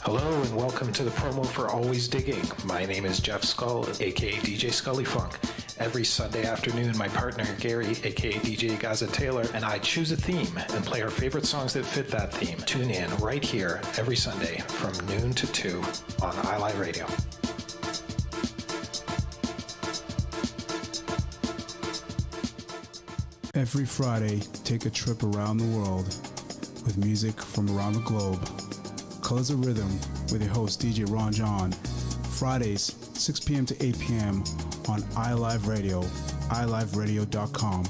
Hello and welcome to the promo for Always Digging. My name is Jeff Skull, aka DJ Scully Funk. Every Sunday afternoon, my partner Gary, aka DJ Gaza Taylor, and I choose a theme and play our favorite songs that fit that theme. Tune in right here every Sunday from noon to 2 on iLive Radio. Every Friday, take a trip around the world with music from around the globe. Colors of Rhythm with your host DJ Ron John. Fridays, 6 p.m. to 8 p.m. on iLive Radio, iliveradio.com.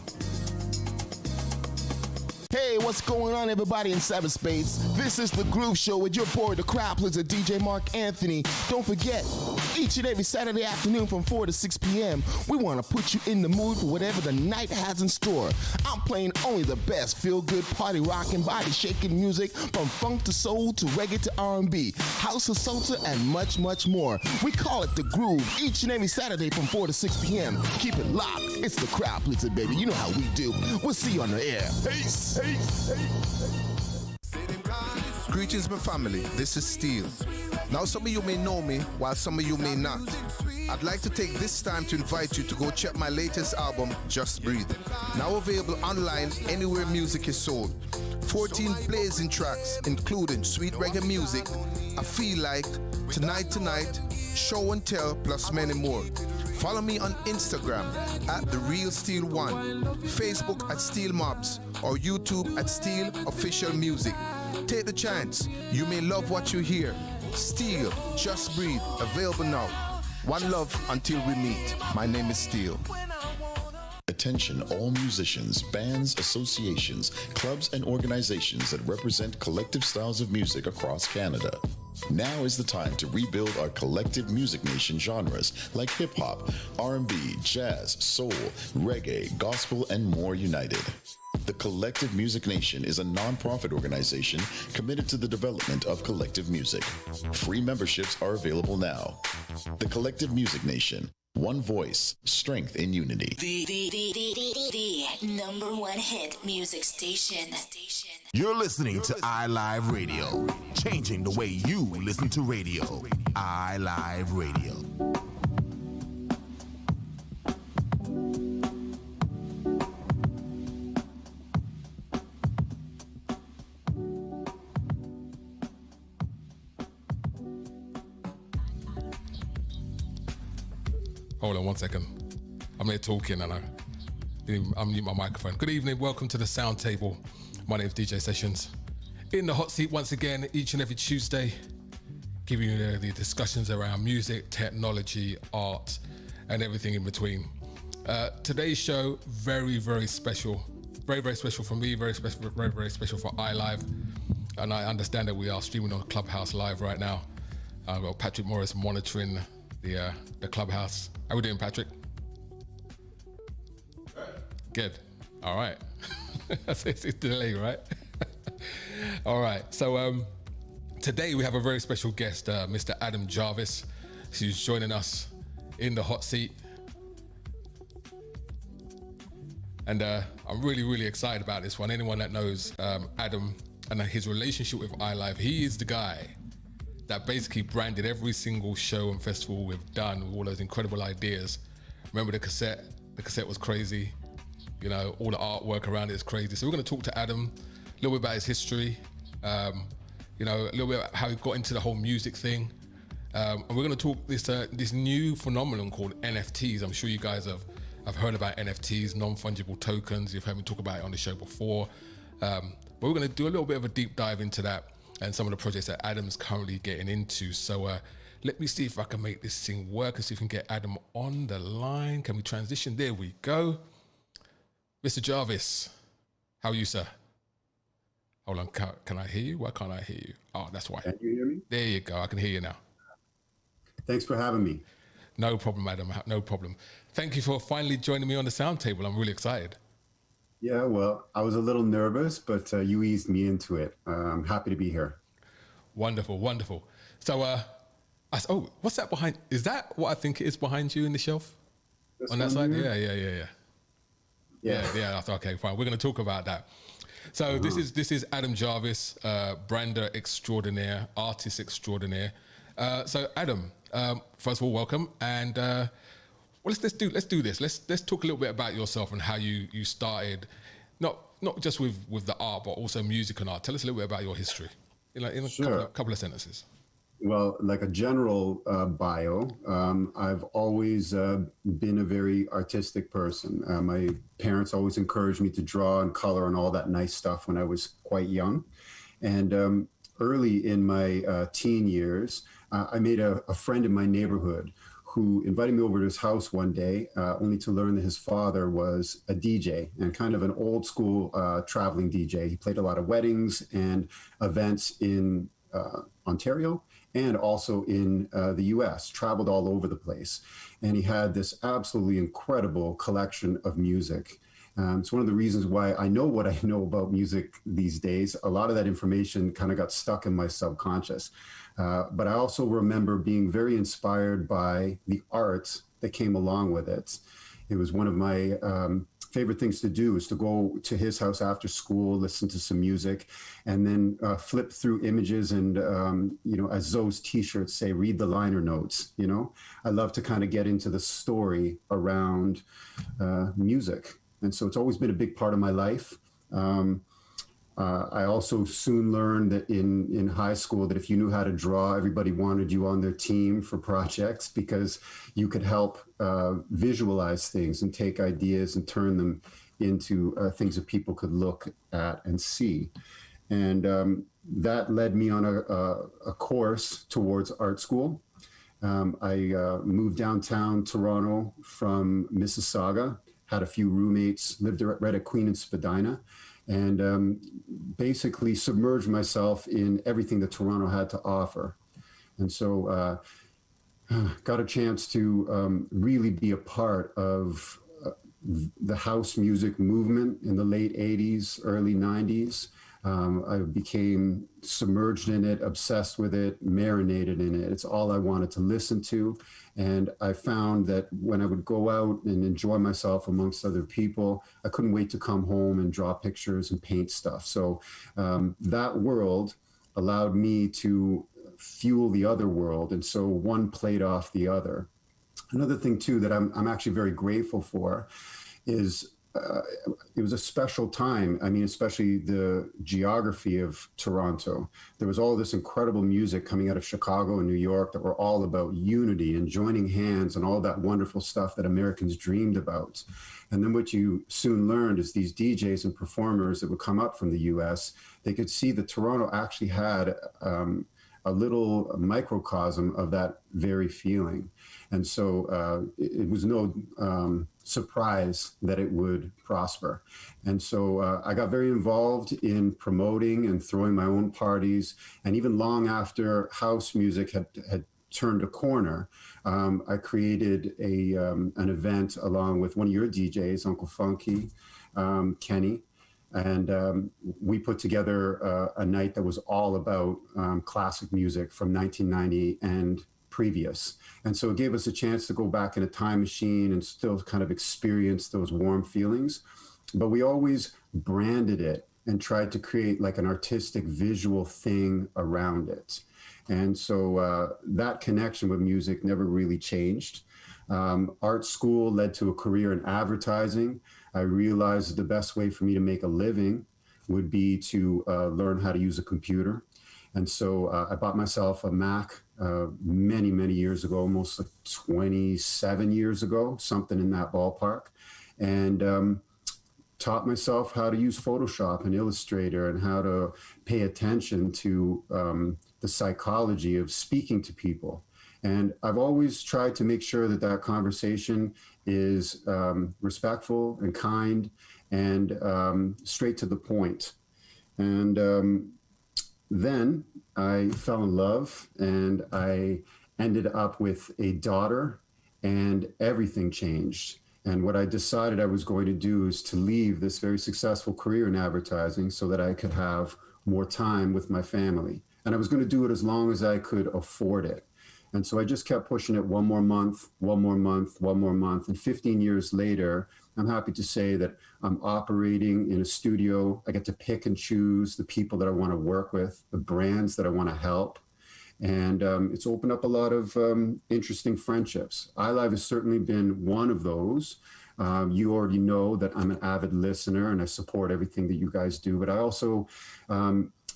Hey, what's going on, everybody in cyberspace? This is The Groove Show with your boy, the crowd pleaser, DJ Mark Anthony. Don't forget, each and every Saturday afternoon from 4 to 6 p.m., we want to put you in the mood for whatever the night has in store. I'm playing only the best feel-good, party rocking, body-shaking music from funk to soul to reggae to R&B, house to salsa, and much, much more. We call it The Groove each and every Saturday from 4 to 6 p.m. Keep it locked. It's the crowd pleaser, baby. You know how we do. We'll see you on the air. Peace. Greetings, my family. This is Steel. Now, some of you may know me, while some of you may not. I'd like to take this time to invite you to go check my latest album, Just Breathe. Now available online anywhere music is sold. 14 blazing tracks, including sweet reggae music, I Feel Like, Tonight, Show and Tell, plus many more. Follow me on Instagram at The Real Steel One, Facebook at Steel Mobs, or YouTube at Steel Official Music. Take the chance. You may love what you hear. Steel, Just Breathe, available now. One love until we meet. My name is Steel. Attention all musicians, bands, associations, clubs, and organizations that represent collective styles of music across Canada. Now is the time to rebuild our collective music nation genres like hip-hop, R&B, jazz, soul, reggae, gospel, and more united. The Collective Music Nation is a non-profit organization committed to the development of collective music. Free memberships are available now. The Collective Music Nation. One voice, strength in unity. The number one hit music station. You're listening to iLive Radio, changing the way you listen to radio. iLive Radio. Hold on 1 second. I'm here talking and I'm mute my microphone. Good evening, welcome to the Sound Table. My name is DJ Sessions. In the hot seat once again, each and every Tuesday, giving you the discussions around music, technology, art, and everything in between. Today's show, very, very special. Very, very special for me, very special, very, very special for iLive. And I understand that we are streaming on Clubhouse Live right now. I've got Patrick Morris monitoring the Clubhouse. How we doing, Patrick? Good. All right. It's a delay, right? All right. So today we have a very special guest, Mr. Adam Jarvis. He's joining us in the hot seat. And I'm really, really excited about this one. Anyone that knows Adam and his relationship with iLive, he is the guy that basically branded every single show and festival we've done with all those incredible ideas. Remember the cassette? The cassette was crazy. You know, all the artwork around it is crazy. So we're gonna talk to Adam a little bit about his history, you know, a little bit about how he got into the whole music thing. And we're gonna talk this new phenomenon called NFTs. I'm sure you guys have heard about NFTs, non-fungible tokens. You've heard me talk about it on the show before. But we're gonna do a little bit of a deep dive into that and some of the projects that Adam's currently getting into. So let me see if I can make this thing work and see if we can get Adam on the line. Can we transition? There we go. Mr. Jarvis, how are you, sir? Hold on, can I hear you? Why can't I hear you? Oh, that's why. Can you hear me? There you go, I can hear you now. Thanks for having me. No problem, Adam, no problem. Thank you for finally joining me on the Sound Table. I'm really excited. Yeah, well, I was a little nervous, but you eased me into it. I'm happy to be here. Wonderful, wonderful. So, what's that behind? Is that what I think it is behind you in the shelf? This on that side? Here? Yeah. I thought, okay, fine. We're going to talk about that. So this is Adam Jarvis, brander extraordinaire, artist extraordinaire. So Adam, first of all, welcome, and let's do this. Let's talk a little bit about yourself and how you started, not just with the art, but also music and art. Tell us a little bit about your history, in a couple of sentences. Well, like a general bio, I've always been a very artistic person. My parents always encouraged me to draw and color and all that nice stuff when I was quite young. And early in my teen years, I made a friend in my neighborhood who invited me over to his house one day, only to learn that his father was a DJ and kind of an old school traveling DJ. He played a lot of weddings and events in Ontario and also in the US, traveled all over the place. And he had this absolutely incredible collection of music. It's one of the reasons why I know what I know about music these days. A lot of that information kind of got stuck in my subconscious. But I also remember being very inspired by the art that came along with it. It was one of my favorite things to do, is to go to his house after school, listen to some music, and then flip through images and, as Zoe's t-shirts say, read the liner notes. I love to kind of get into the story around music. And so it's always been a big part of my life. I also soon learned that in high school that if you knew how to draw, everybody wanted you on their team for projects because you could help visualize things and take ideas and turn them into things that people could look at and see. And that led me on a course towards art school. I moved downtown Toronto from Mississauga, had a few roommates, lived right at Queen and Spadina, and basically submerged myself in everything that Toronto had to offer. And so got a chance to really be a part of the house music movement in the late 80s, early 90s. I became submerged in it, obsessed with it, marinated in it. It's all I wanted to listen to. And I found that when I would go out and enjoy myself amongst other people, I couldn't wait to come home and draw pictures and paint stuff. So that world allowed me to fuel the other world. And so one played off the other. Another thing, too, that I'm actually very grateful for is it was a special time. I mean, especially the geography of Toronto. There was all this incredible music coming out of Chicago and New York that were all about unity and joining hands and all that wonderful stuff that Americans dreamed about. And then what you soon learned is these DJs and performers that would come up from the US, they could see that Toronto actually had a little microcosm of that very feeling. And so it was no surprise that it would prosper. And so I got very involved in promoting and throwing my own parties. And even long after house music had turned a corner, I created an event along with one of your DJs, Uncle Funky, Kenny. And we put together a night that was all about classic music from 1990 and previous. And so it gave us a chance to go back in a time machine and still kind of experience those warm feelings. But we always branded it and tried to create like an artistic visual thing around it. And so that connection with music never really changed. Art school led to a career in advertising. I realized the best way for me to make a living would be to learn how to use a computer. And so I bought myself a Mac many, many years ago, almost like 27 years ago, something in that ballpark, and taught myself how to use Photoshop and Illustrator and how to pay attention to the psychology of speaking to people. And I've always tried to make sure that that conversation is respectful and kind and straight to the point. And then I fell in love and I ended up with a daughter and everything changed. And what I decided I was going to do is to leave this very successful career in advertising so that I could have more time with my family. And I was going to do it as long as I could afford it. And so I just kept pushing it one more month, one more month, one more month. And 15 years later, I'm happy to say that I'm operating in a studio. I get to pick and choose the people that I want to work with, the brands that I want to help. And it's opened up a lot of interesting friendships. iLive has certainly been one of those. You already know that I'm an avid listener and I support everything that you guys do. But I also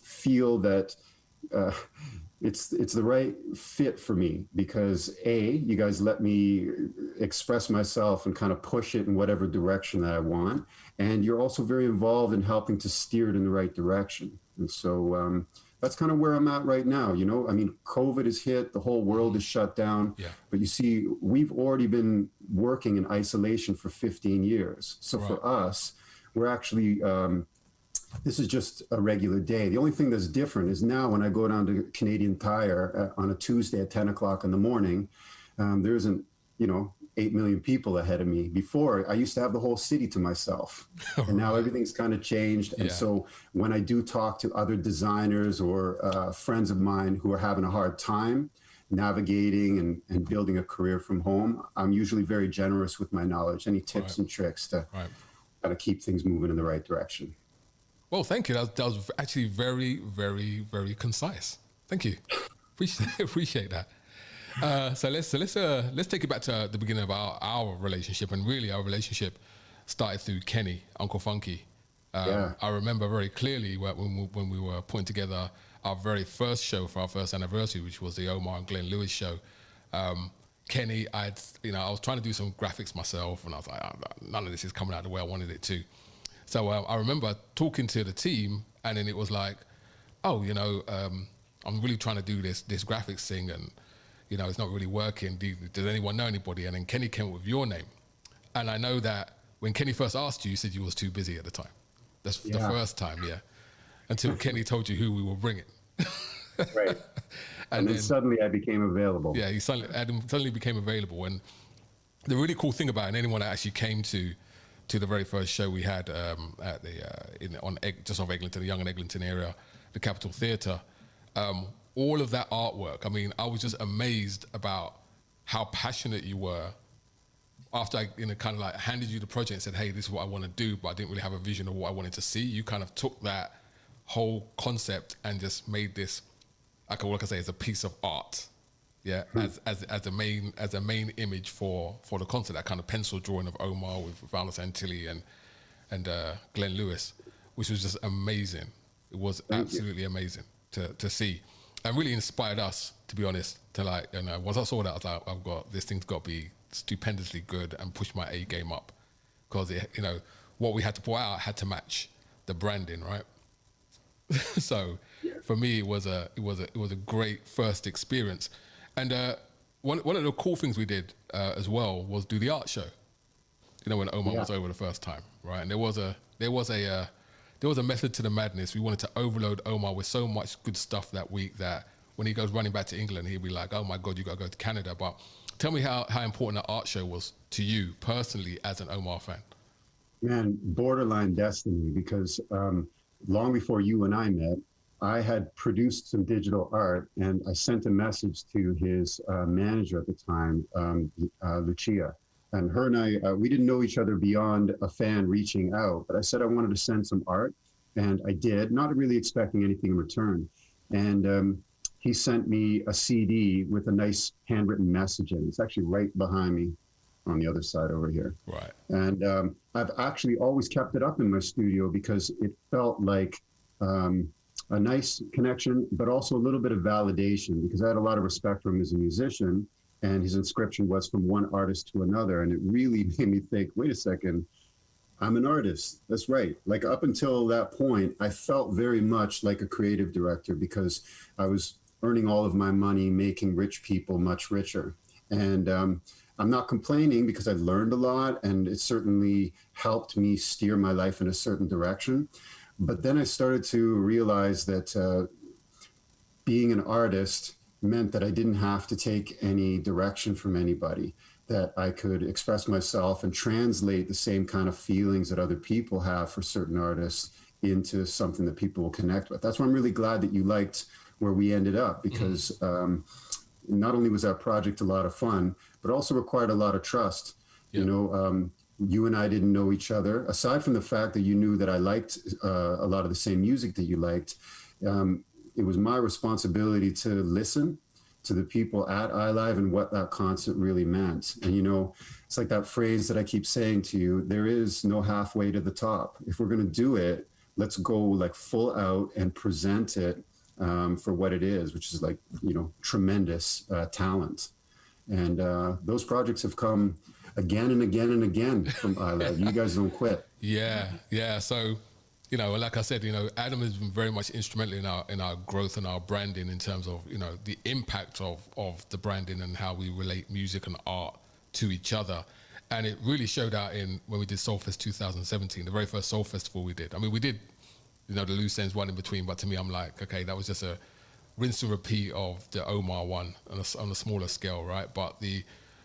feel that it's the right fit for me because you guys let me express myself and kind of push it in whatever direction that I want. And you're also very involved in helping to steer it in the right direction. And so that's kind of where I'm at right now. You know, I mean, COVID has hit, the whole world is shut down, but you see, we've already been working in isolation for 15 years. So for us, we're actually, this is just a regular day. The only thing that's different is now when I go down to Canadian Tire on a Tuesday at 10 o'clock in the morning, there isn't, 8 million people ahead of me. Before, I used to have the whole city to myself. And now everything's kind of changed. And so when I do talk to other designers or friends of mine who are having a hard time navigating and building a career from home, I'm usually very generous with my knowledge. Any tips and tricks to kind of keep things moving in the right direction. Well, thank you. That was actually very, very, very concise. Thank you. Appreciate that. So let's take it back to the beginning of our relationship, and really our relationship started through Kenny, Uncle Funky. I remember very clearly when we were putting together our very first show for our first anniversary, which was the Omar and Glenn Lewis show. Kenny, I was trying to do some graphics myself, and I was like, none of this is coming out the way I wanted it to. So I remember talking to the team, and then it was like, I'm really trying to do this graphics thing, and it's not really working. Does anyone know anybody? And then Kenny came up with your name. And I know that when Kenny first asked you, you said you was too busy at the time. That's the first time, until Kenny told you who we were bringing. Right. and then suddenly I became available. Yeah, Adam suddenly became available. And the really cool thing about it, and anyone that actually came to the very first show we had at just off Eglinton, the Young and Eglinton area, the Capitol Theatre, all of that artwork, I mean, I was just amazed about how passionate you were after I kind of like handed you the project and said, hey, this is what I want to do, but I didn't really have a vision of what I wanted to see. You kind of took that whole concept and just made this, like I say, as a piece of art, as a main image for the concert, that kind of pencil drawing of Omar with Valor Santilli and Glenn Lewis, which was just amazing. It was absolutely amazing to see. And really inspired us, to be honest, to once I saw that, I was like, this thing's got to be stupendously good and push my A game up, because what we had to put out had to match the branding, right? So for me, it was a great first experience. And one of the cool things we did as well was do the art show. When Omar was over the first time, right? And there was a method to the madness. We wanted to overload Omar with so much good stuff that week that when he goes running back to England, he'll be like, oh my God, you got to go to Canada. But tell me how important that art show was to you personally as an Omar fan. Man, borderline destiny, because long before you and I met, I had produced some digital art, and I sent a message to his manager at the time, Lucia. And her and I, we didn't know each other beyond a fan reaching out, but I said I wanted to send some art, and I did, not really expecting anything in return. And he sent me a CD with a nice handwritten message in it. It's actually right behind me on the other side over here. Right. And I've actually always kept it up in my studio because it felt like a nice connection, but also a little bit of validation, because I had a lot of respect for him as a musician. And his inscription was from one artist to another. And it really made me think, wait a second, I'm an artist. That's right. Like up until that point, I felt very much like a creative director, because I was earning all of my money, making rich people much richer. And I'm not complaining, because I've learned a lot, and it certainly helped me steer my life in a certain direction. But then I started to realize that being an artist meant that I didn't have to take any direction from anybody, that I could express myself and translate the same kind of feelings that other people have for certain artists into something that people will connect with. That's why I'm really glad that you liked where we ended up, because not only was that project a lot of fun, but also required a lot of trust. Yeah. You know, you and I didn't know each other. Aside from the fact that you knew that I liked a lot of the same music that you liked, it was my responsibility to listen to the people at iLive and what that concert really meant. And, you know, it's like that phrase that I keep saying to you, there is no halfway to the top. If we're going to do it, let's go like full out and present it for what it is, which is like, you know, tremendous talent. And those projects have come again and again and again from iLive. You guys don't quit. Yeah. So, you know, like I said, you know, Adam has been very much instrumental in our growth and our branding in terms of, you know, the impact of the branding and how we relate music and art to each other. And it really showed out in when we did Soulfest 2017, the very first Soul Festival we did. I mean, we did, you know, the loose ends one in between, but to me, I'm like, okay, that was just a rinse and repeat of the Omar one on a smaller scale, right? But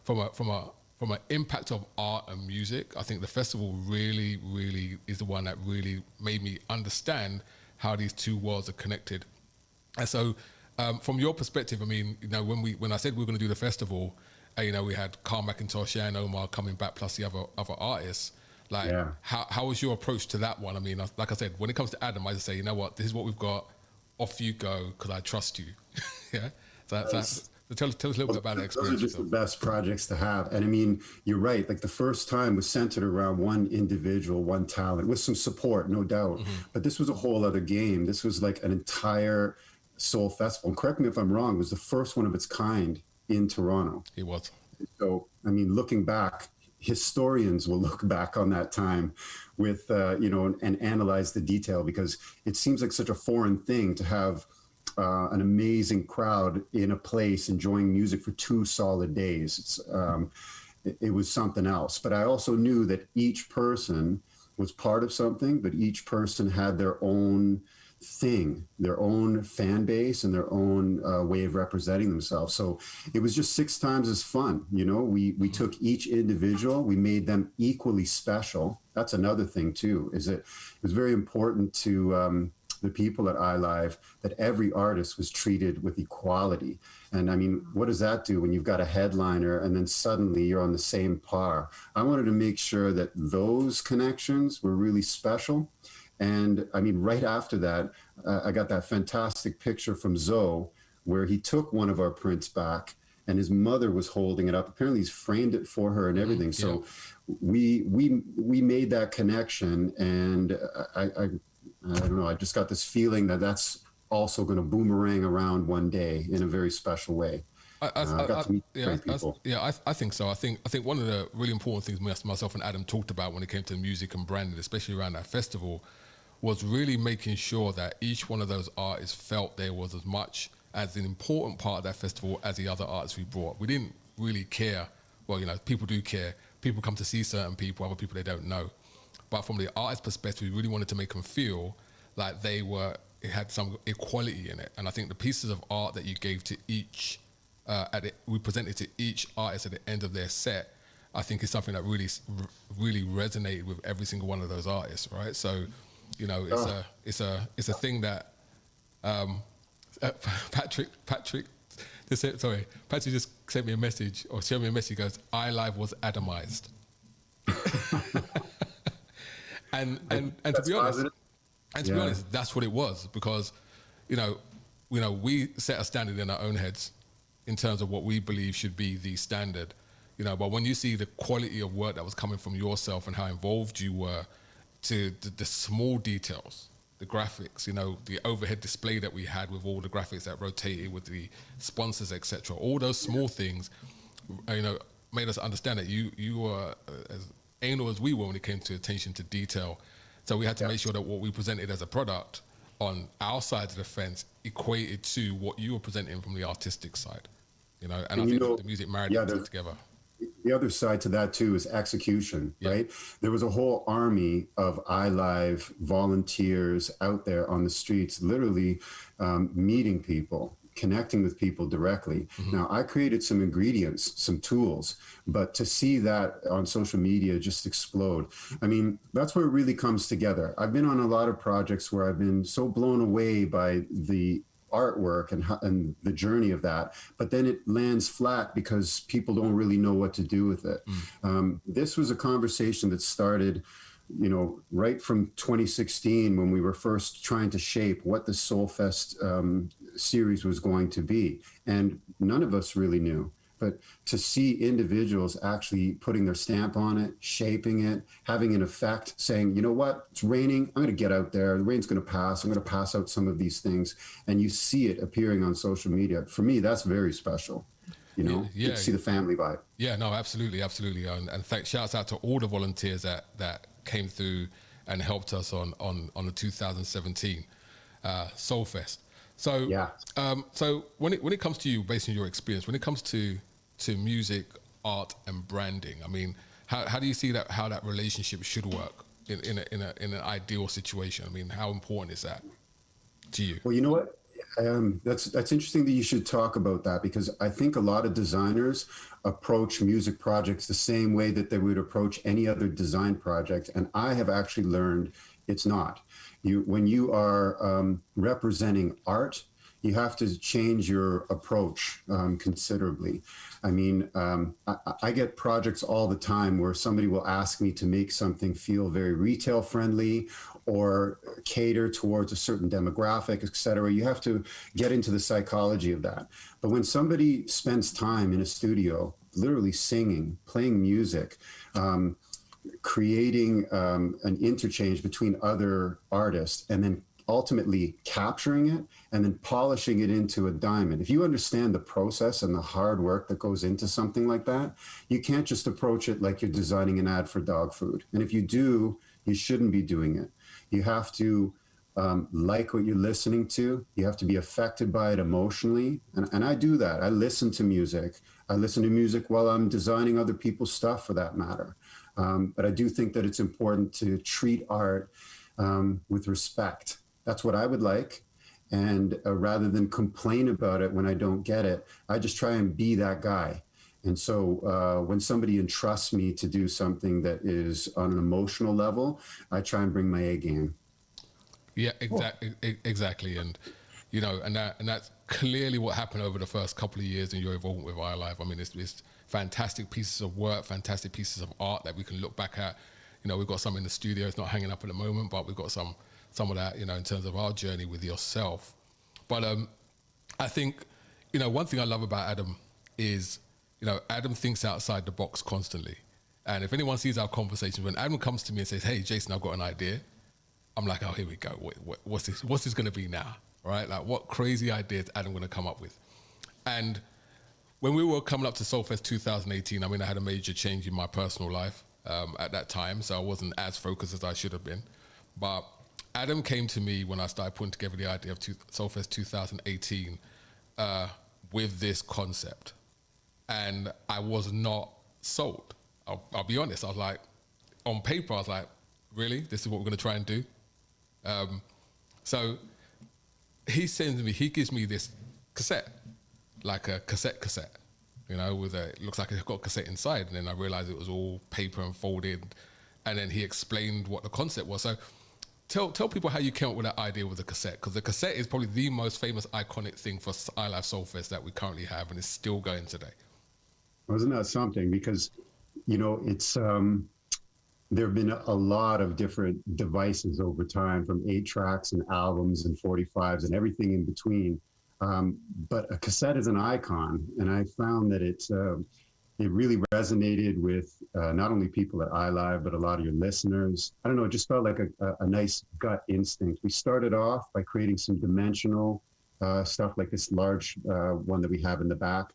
from an impact of art and music, I think the festival really, really is the one that really made me understand how these two worlds are connected. And so, from your perspective, I mean, you know, when I said we were going to do the festival, you know, we had Carl McIntosh and Omar coming back, plus the other artists. Like, how was your approach to that one? I mean, like I said, when it comes to Adam, I just say, you know what, this is what we've got. Off you go, because I trust you. Yeah. So tell us a little bit about that experience. Those are just the best projects to have. And I mean, you're right. Like the first time was centered around one individual, one talent, with some support, no doubt. Mm-hmm. But this was a whole other game. This was like an entire soul festival. And correct me if I'm wrong, it was the first one of its kind in Toronto. It was. So, I mean, looking back, historians will look back on that time with, you know, and analyze the detail, because it seems like such a foreign thing to have an amazing crowd in a place enjoying music for 2 solid days. It was something else. But I also knew that each person was part of something, but each person had their own thing, their own fan base and their own way of representing themselves. So it was just 6 times as fun. You know, we took each individual, we made them equally special. That's another thing too, is that it was very important to the people at iLive that every artist was treated with equality. And I mean, what does that do when you've got a headliner and then suddenly you're on the same par? I wanted to make sure that those connections were really special. And I mean, right after that, I got that fantastic picture from Zoe where he took one of our prints back and his mother was holding it up. Apparently he's framed it for her and everything. So we made that connection, and I don't know, I just got this feeling that that's also going to boomerang around one day in a very special way. I got to meet great people. I think so. I think one of the really important things myself and Adam talked about when it came to music and branding, especially around that festival, was really making sure that each one of those artists felt there was as much as an important part of that festival as the other artists we brought. We didn't really care. Well, you know, people do care. People come to see certain people, other people they don't know. But from the artist perspective, we really wanted to make them feel like it had some equality in it. And I think the pieces of art that you gave to each, we presented to each artist at the end of their set, I think is something that really resonated with every single one of those artists, right? So, you know, it's a thing that Patrick just sent me a message or showed me a message. He goes, iLive was Adamized. and to be honest, that's what it was, because you know we set a standard in our own heads in terms of what we believe should be the standard, you know. But when you see the quality of work that was coming from yourself and how involved you were to the small details, the graphics, you know, the overhead display that we had with all the graphics that rotated with the sponsors, etc. All those small things, you know, made us understand that you were as anal as we were when it came to attention to detail. So we had to make sure that what we presented as a product on our side of the fence equated to what you were presenting from the artistic side, you know. And I think the music married it together. The other side to that too is execution, right? There was a whole army of iLive volunteers out there on the streets, literally meeting people, connecting with people directly. Mm-hmm. Now, I created some ingredients, some tools, but to see that on social media just explode, I mean, that's where it really comes together. I've been on a lot of projects where I've been so blown away by the artwork and the journey of that, but then it lands flat because people don't really know what to do with it. This was a conversation that started, you know, right from 2016 when we were first trying to shape what the Soulfest series was going to be. And none of us really knew. But to see individuals actually putting their stamp on it, shaping it, having an effect, saying, you know what, it's raining, I'm going to get out there, the rain's going to pass, I'm going to pass out some of these things, and you see it appearing on social media. For me, that's very special. You know, you can see the family vibe. Yeah, no, absolutely. And shouts out to all the volunteers that came through and helped us on the 2017 Soulfest. So, so when it comes to you, based on your experience, when it comes to music, art, and branding, I mean, how do you see how that relationship should work in an ideal situation? I mean, how important is that to you? Well, you know what? That's interesting that you should talk about that, because I think a lot of designers approach music projects the same way that they would approach any other design project, and I have actually learned it's not. When you are representing art, you have to change your approach considerably. I mean, I get projects all the time where somebody will ask me to make something feel very retail friendly or cater towards a certain demographic, et cetera. You have to get into the psychology of that. But when somebody spends time in a studio, literally singing, playing music, creating an interchange between other artists, and then ultimately capturing it and then polishing it into a diamond. If you understand the process and the hard work that goes into something like that, you can't just approach it like you're designing an ad for dog food. And if you do, you shouldn't be doing it. You have to like what you're listening to. You have to be affected by it emotionally. And I do that. I listen to music. I listen to music while I'm designing other people's stuff, for that matter. But I do think that it's important to treat art with respect. That's what I would like. And rather than complain about it when I don't get it, I just try and be that guy. And so when somebody entrusts me to do something that is on an emotional level, I try and bring my A game. Yeah, exactly. And, you know, and that's clearly what happened over the first couple of years in your involvement with iLive. I mean, it's fantastic pieces of work, fantastic pieces of art that we can look back at. You know, we've got some in the studio. It's not hanging up at the moment, but we've got some of that, you know, in terms of our journey with yourself. But I think, you know, one thing I love about Adam is, you know, Adam thinks outside the box constantly. And if anyone sees our conversation, when Adam comes to me and says, hey, Jason, I've got an idea, I'm like, oh, here we go. What's this going to be now? Right? Like, what crazy idea is Adam going to come up with? And when we were coming up to Soulfest 2018, I mean, I had a major change in my personal life at that time, so I wasn't as focused as I should have been. But Adam came to me when I started putting together the idea of Soulfest 2018 with this concept. And I was not sold. I'll be honest. I was like, on paper, I was like, really? This is what we're going to try and do? So he gives me this cassette, like a cassette, you know, it looks like it's got a cassette inside. And then I realized it was all paper and folded. And then he explained what the concept was. So tell people how you came up with that idea with the cassette, because the cassette is probably the most famous, iconic thing for iLive Soulfest that we currently have, and it's still going today. Wasn't that something? Because, you know, it's there have been a lot of different devices over time, from 8 tracks and albums and 45s and everything in between. But a cassette is an icon, and I found that it really resonated with not only people at iLive, but a lot of your listeners. I don't know, it just felt like a nice gut instinct. We started off by creating some dimensional stuff like this large one that we have in the back.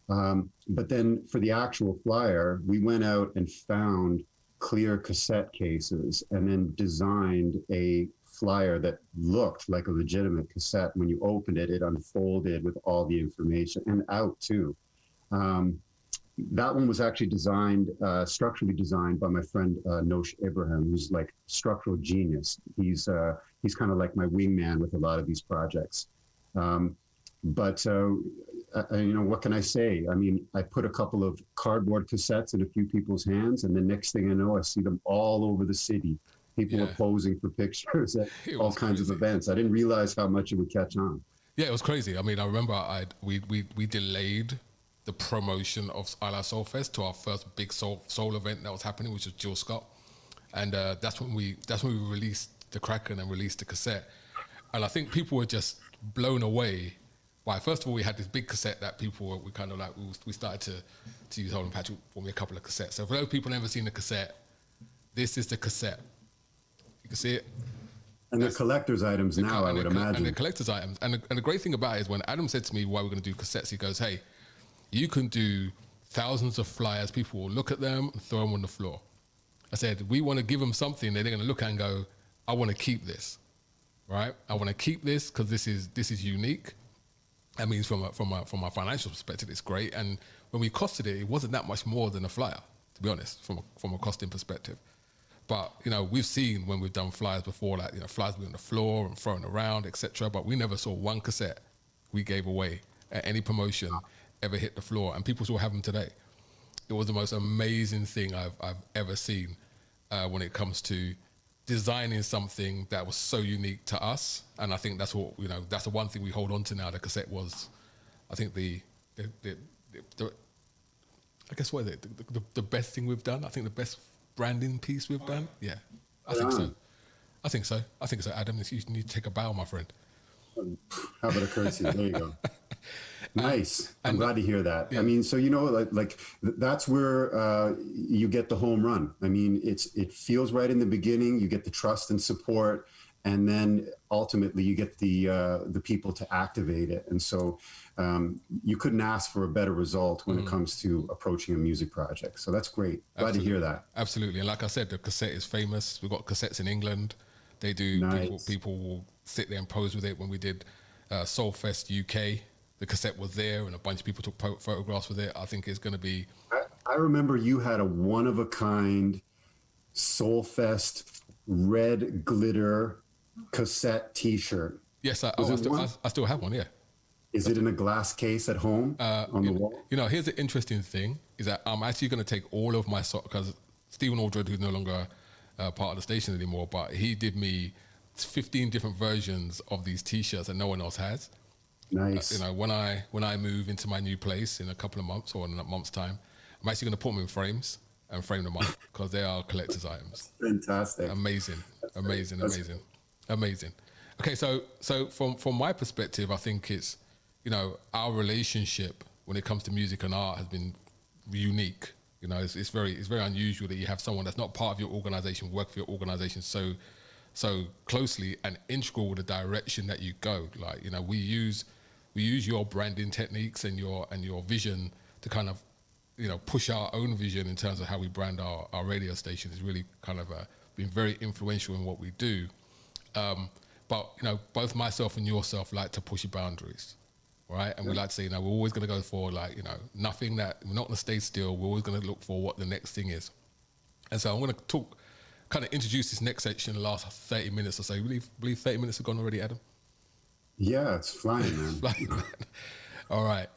But then for the actual flyer, we went out and found clear cassette cases and then designed a flyer that looked like a legitimate cassette. When you opened it, it unfolded with all the information, and out too. That one was actually designed, structurally designed by my friend Nosh Ibrahim, who's like structural genius. He's kind of like my wingman with a lot of these projects. But you know, what can I say? I mean, I put a couple of cardboard cassettes in a few people's hands, and the next thing I know, I see them all over the city. People are posing for pictures at all kinds of events. I didn't realize how much it would catch on. Yeah, it was crazy. I mean, I remember we delayed the promotion of iLive Soulfest to our first big soul event that was happening, which was Jill Scott, and that's when we released the Kraken and released the cassette, and I think people were just blown away by. First of all, we had this big cassette that we kind of like we started to use. Hold on, Patrick, for me a couple of cassettes. So for those people never seen the cassette, this is the cassette. You can see it. And they're collector's items now, I would imagine. And they're collector's items. And the great thing about it is when Adam said to me, why we're going to do cassettes, he goes, hey, you can do thousands of flyers. People will look at them and throw them on the floor. I said, we want to give them something that they're going to look at and go, I want to keep this, right? I want to keep this because this is unique. That means from a financial perspective, it's great. And when we costed it, it wasn't that much more than a flyer, to be honest, from a costing perspective. But, you know, we've seen when we've done flyers before, like, you know, flyers being on the floor and thrown around, etc. But we never saw one cassette we gave away at any promotion ever hit the floor. And people still have them today. It was the most amazing thing I've ever seen when it comes to designing something that was so unique to us. And I think that's what, you know, that's the one thing we hold on to now. The cassette was, I think the I guess what is it? The best thing we've done. I think the best branding piece we've done. Yeah, I think so. I think so. Adam, you need to take a bow, my friend. How about a curtsy? There you go. Nice. I'm glad to hear that. Yeah. I mean, so, you know, like that's where you get the home run. I mean, it feels right in the beginning. You get the trust and support, and then ultimately you get the people to activate it. And so you couldn't ask for a better result when it comes to approaching a music project. So that's great. Glad to hear that. Absolutely. And like I said, the cassette is famous. We've got cassettes in England. They do. Nice. People will sit there and pose with it. When we did Soulfest UK, the cassette was there and a bunch of people took photographs with it. I think it's going to be... I remember you had a one-of-a-kind Soulfest red glitter cassette T-shirt. Yes, I still have one, yeah. Is it in a glass case at home on the wall? You know, here's the interesting thing, is that I'm actually going to take all of my... Because Stephen Aldred, who's no longer part of the station anymore, but he did me 15 different versions of these T-shirts that no one else has. Nice. You know, when I move into my new place in a couple of months or in a month's time, I'm actually going to put them in frames and frame them up because they are collector's items. Fantastic. Amazing. Okay, so from my perspective, I think it's, you know, our relationship when it comes to music and art has been unique. You know, it's very unusual that you have someone that's not part of your organization work for your organization so closely and integral with the direction that you go. Like, you know, we use your branding techniques and your vision to kind of, you know, push our own vision in terms of how we brand our radio station. Is really kind of been very influential in what we do. But, you know, both myself and yourself like to push your boundaries, right? And we like to say, you know, we're always going to go for, like, you know, nothing that, we're not going to stay still. We're always going to look for what the next thing is. And so I'm going to kind of introduce this next section in the last 30 minutes or so. You believe 30 minutes have gone already, Adam? Yeah, it's flying, man. All right.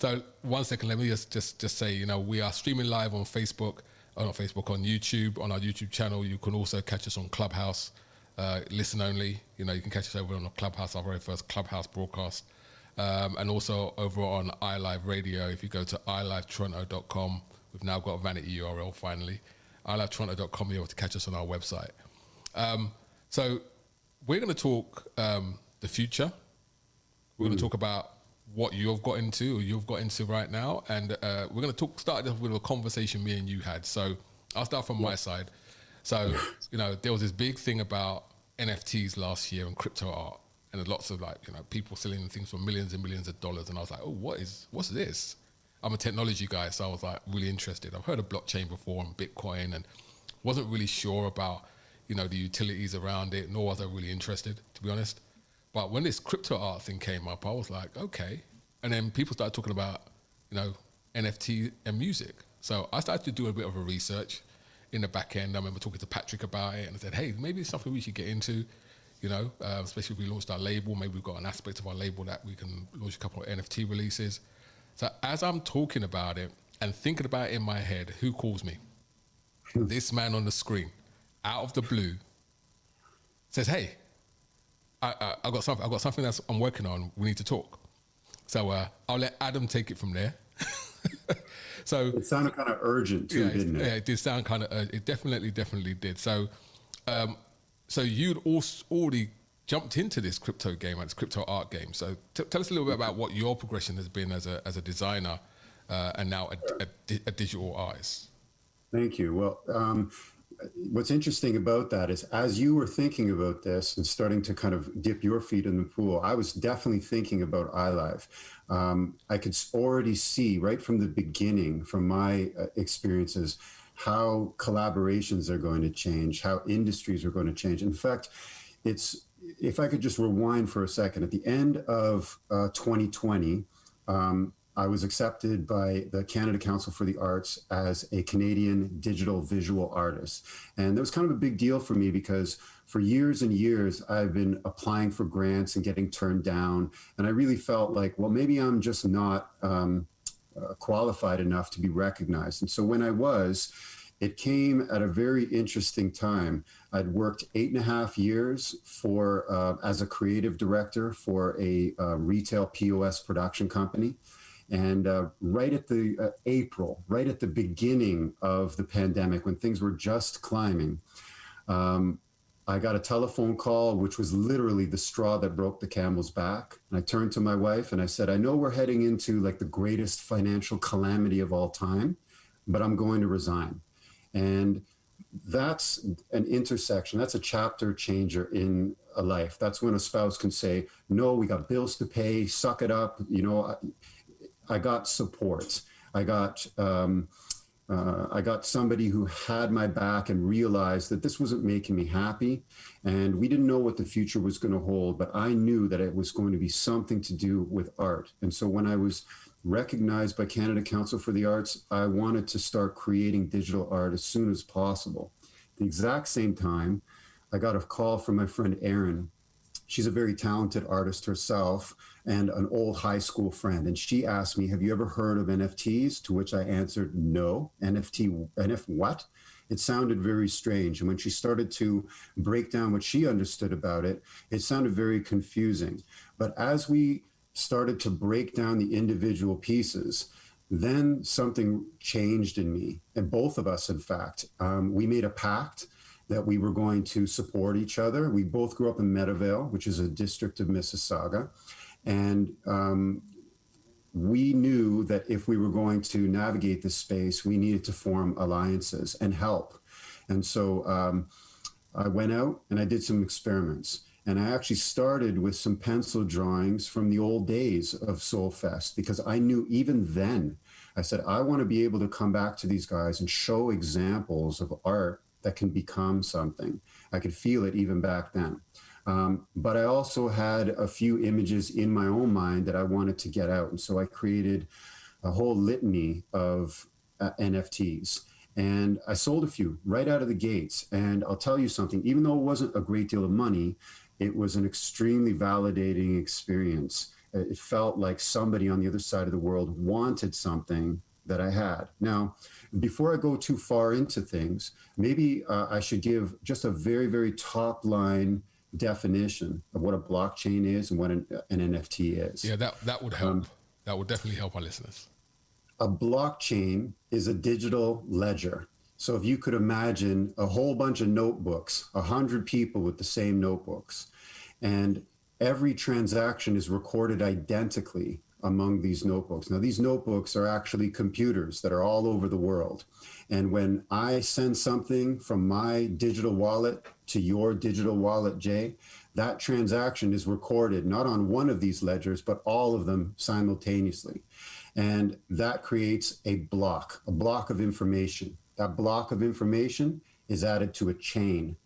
So 1 second, let me just say, you know, we are streaming live on Facebook, on YouTube, on our YouTube channel. You can also catch us on Clubhouse, listen only. You know, you can catch us over on the Clubhouse, our very first Clubhouse broadcast. And also over on iLive Radio. If you go to ilivetoronto.com, we've now got a vanity URL finally. ilivetoronto.com, you're able to catch us on our website. So we're going to talk the future. We're going to talk about what you've got into right now. And we're going to start off with a conversation me and you had. So I'll start from my side. So, you know, there was this big thing about NFTs last year and crypto art. And there's lots of, like, you know, people selling things for millions and millions of dollars. And I was like, oh, what's this? I'm a technology guy, so I was like really interested. I've heard of blockchain before and Bitcoin and wasn't really sure about, you know, the utilities around it, nor was I really interested, to be honest. But when this crypto art thing came up, I was like, okay. And then people started talking about, you know, NFT and music. So I started to do a bit of a research in the back end. I remember talking to Patrick about it and I said, hey, maybe it's something we should get into, you know, especially if we launched our label. Maybe we've got an aspect of our label that we can launch a couple of NFT releases. So as I'm talking about it and thinking about it in my head, who calls me? This man on the screen, out of the blue, says, hey, I got something that's I'm working on. We need to talk. So I'll let Adam take it from there. So it sounded kind of urgent too, didn't it? Yeah, it did sound kind of. It definitely did. So, so you'd already jumped into this crypto game, this crypto art game. So tell us a little bit about what your progression has been as a designer and now a digital artist. Thank you. Well, what's interesting about that is as you were thinking about this and starting to kind of dip your feet in the pool, I was definitely thinking about iLive. I could already see right from the beginning, from my experiences, how collaborations are going to change, how industries are going to change. In fact, if I could just rewind for a second, at the end of 2020, I was accepted by the Canada Council for the Arts as a Canadian digital visual artist. And that was kind of a big deal for me because for years and years, I've been applying for grants and getting turned down. And I really felt like, well, maybe I'm just not qualified enough to be recognized. And so when I was, it came at a very interesting time. I'd worked 8.5 years for as a creative director for a retail POS production company. And right at the April, right at the beginning of the pandemic, when things were just climbing, I got a telephone call, which was literally the straw that broke the camel's back. And I turned to my wife and I said, I know we're heading into like the greatest financial calamity of all time, but I'm going to resign. And that's an intersection. That's a chapter changer in a life. That's when a spouse can say, no, we got bills to pay, suck it up. You know, I got support. I got somebody who had my back and realized that this wasn't making me happy. And we didn't know what the future was going to hold, but I knew that it was going to be something to do with art. And so when I was recognized by Canada Council for the Arts, I wanted to start creating digital art as soon as possible. At the exact same time, I got a call from my friend Erin. She's a very talented artist herself and an old high school friend. And she asked me, have you ever heard of NFTs? To which I answered, no. NF what? It sounded very strange. And when she started to break down what she understood about it, it sounded very confusing. But as we started to break down the individual pieces, then something changed in me, and both of us, in fact. We made a pact that we were going to support each other. We both grew up in Meadowvale, which is a district of Mississauga. And we knew that if we were going to navigate this space, we needed to form alliances and help. And so I went out and I did some experiments. And I actually started with some pencil drawings from the old days of Soulfest, because I knew even then, I said, I want to be able to come back to these guys and show examples of art that can become something. I could feel it even back then. But I also had a few images in my own mind that I wanted to get out. And so I created a whole litany of NFTs. And I sold a few right out of the gates. And I'll tell you something, even though it wasn't a great deal of money, it was an extremely validating experience. It felt like somebody on the other side of the world wanted something that I had. Now, before I go too far into things, maybe I should give just a very, very top line definition of what a blockchain is and what an NFT is. Yeah, that would help. That would definitely help our listeners. A blockchain is a digital ledger. So if you could imagine a whole bunch of notebooks, 100 people with the same notebooks, and every transaction is recorded identically among these notebooks. Now, these notebooks are actually computers that are all over the world. And when I send something from my digital wallet to your digital wallet, Jay, that transaction is recorded not on one of these ledgers, but all of them simultaneously. And that creates a block of information. That block of information is added to a chain,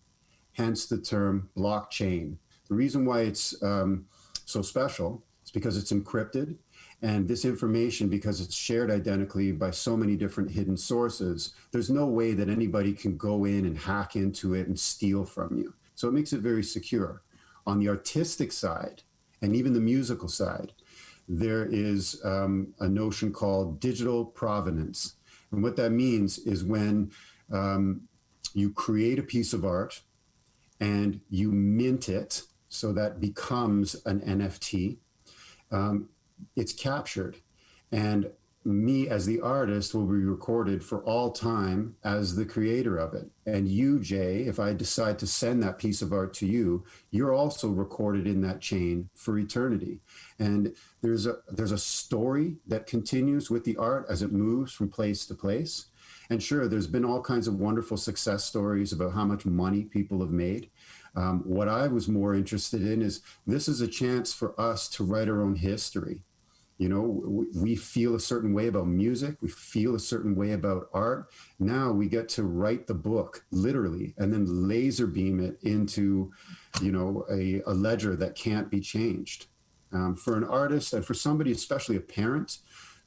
hence the term blockchain. The reason why it's so special is because it's encrypted. And this information, because it's shared identically by so many different hidden sources, there's no way that anybody can go in and hack into it and steal from you. So it makes it very secure. On the artistic side, and even the musical side, there is a notion called digital provenance. And what that means is when you create a piece of art and you mint it so that becomes an NFT. It's captured, and me as the artist will be recorded for all time as the creator of it. And you, Jay, if I decide to send that piece of art to you, you're also recorded in that chain for eternity. And there's a story that continues with the art as it moves from place to place. And sure, there's been all kinds of wonderful success stories about how much money people have made. What I was more interested in is this is a chance for us to write our own history. You know, we feel a certain way about music. We feel a certain way about art. Now we get to write the book, literally, and then laser beam it into, you know, a ledger that can't be changed. For an artist and for somebody, especially a parent